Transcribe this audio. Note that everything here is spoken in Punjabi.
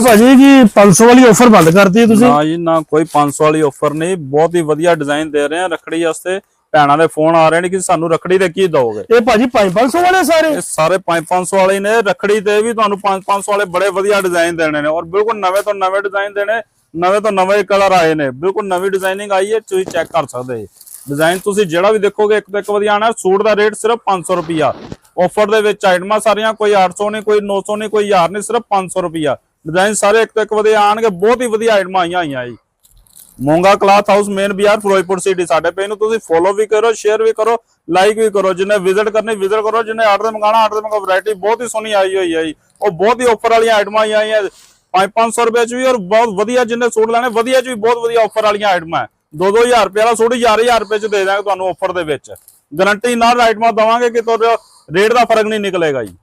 ਭਾਜੀ ਕਿ 500 ਵਾਲੀ ਆਫਰ ਬੰਦ ਕਰਤੀ ਹੈ ਤੁਸੀਂ। ਨਾ ਜੀ ਨਾ, ਕੋਈ 500 ਵਾਲੀ ਆਫਰ ਨਹੀਂ, ਬਹੁਤ ਹੀ ਵਧੀਆ ਡਿਜ਼ਾਈਨ ਦੇ ਰਹੇ ਆ ਰੱਖੜੀ ਵਾਸਤੇ। ਭੈਣਾਂ ਦੇ ਫੋਨ ਆ ਰਹੇ ਨੇ ਕਿ ਸਾਨੂੰ ਰੱਖੜੀ ਤੇ ਕੀ ਦੋਗੇ। ਇਹ ਭਾਜੀ 500 ਵਾਲੇ ਸਾਰੇ? ਇਹ ਸਾਰੇ 500 ਵਾਲੇ ਨੇ। ਰੱਖੜੀ ਤੇ ਵੀ ਤੁਹਾਨੂੰ 500 ਵਾਲੇ ਬੜੇ ਵਧੀਆ ਡਿਜ਼ਾਈਨ ਦੇਣੇ ਨੇ, ਔਰ ਬਿਲਕੁਲ ਨਵੇਂ ਤੋਂ ਨਵੇਂ ਡਿਜ਼ਾਈਨ ਦੇਣੇ, ਨਵੇਂ ਤੋਂ ਨਵੇਂ ਕਲਰ ਆਏ ਨੇ, ਬਿਲਕੁਲ ਨਵੀਂ ਡਿਜ਼ਾਈਨਿੰਗ ਆਈ ਹੈ। ਤੁਸੀਂ ਚੈੱਕ ਕਰ ਸਕਦੇ ਹੋ ਡਿਜ਼ਾਈਨ, ਤੁਸੀਂ ਜਿਹੜਾ ਵੀ ਦੇਖੋਗੇ ਇੱਕ ਤੋਂ ਇੱਕ ਵਧੀਆ ਆਣਾ। ਸੂਟ ਦਾ ਰੇਟ ਸਿਰਫ 500 ਰੁਪਿਆ। ਆਫਰ ਦੇ ਵਿੱਚ ਆਈਟਮਾਂ ਸਾਰੀਆਂ, ਕੋਈ 800 ਨਹੀਂ, ਕੋਈ 900 ਨਹੀਂ, ਕੋਈ 1000 ਨਹੀਂ, ਸਿਰਫ 500 ਰੁਪਿਆ। ਡਿਜ਼ਾਈਨ ਸਾਰੇ ਇੱਕ ਤੋਂ ਇੱਕ ਵਧੀਆ ਆਣਗੇ, ਬਹੁਤ ਹੀ ਵਧੀਆ ਆਈਟਮਾਂ ਆਈਆਂ ਜੀ। ਮੋਂਗਾ ਕਲਾਥ ਹਾਊਸ, ਮੇਨ ਬਾਜ਼ਾਰ, ਫਿਰੋਜ਼ਪੁਰ ਸਿਟੀ। ਸਾਡੇ ਪੇਜ ਨੂੰ ਤੁਸੀਂ ਫੋਲੋ ਵੀ ਕਰੋ, ਸ਼ੇਅਰ ਵੀ ਕਰੋ, ਲਾਈਕ ਵੀ ਕਰੋ। ਜਿਹਨੇ ਵਿਜ਼ਿਟ ਕਰਨੀ ਵਿਜ਼ਿਟ ਕਰੋ, ਜਿਹਨੇ ਆਰਡਰ ਤੇ ਮੰਗਾਣਾ ਆਰਡਰ ਤੇ ਮੰਗਾਓ। ਵੈਰਾਈਟੀ ਬਹੁਤ ਹੀ ਸੋਹਣੀ ਆਈ ਹੋਈ ਹੈ ਜੀ, ਉਹ ਬਹੁਤ ਹੀ ਆਫਰ ਵਾਲੀਆਂ ਆਈਟਮਾਂ ਆਈਆਂ 500 ਰੁਪਏ ਚ ਵੀ, ਔਰ ਬਹੁਤ ਵਧੀਆ। ਜਿਹਨੇ ਸੂਟ ਲੈਣੇ ਵਧੀਆ ਚ ਵੀ ਬਹੁਤ ਵਧੀਆ ਆਫਰ ਵਾਲੀਆਂ ਆਈਟਮਾਂ ਹੈ। 2-2000 ਰੁਪਏ ਵਾਲਾ ਸੂਟ 1000 ਰੁਪਏ ਚ ਦੇ ਦਾਂਗੇ ਤੁਹਾਨੂੰ ਆਫਰ ਦੇ ਵਿੱਚ। ਗਾਰੰਟੀ ਨਾਲ ਆਈਟਮਾਂ ਦਵਾਂਗੇ ਕਿ ਤੁਹਾਡਾ ਰੇਟ ਦਾ ਫਰਕ ਨਹੀਂ ਨਿਕਲੇਗਾ ਜੀ।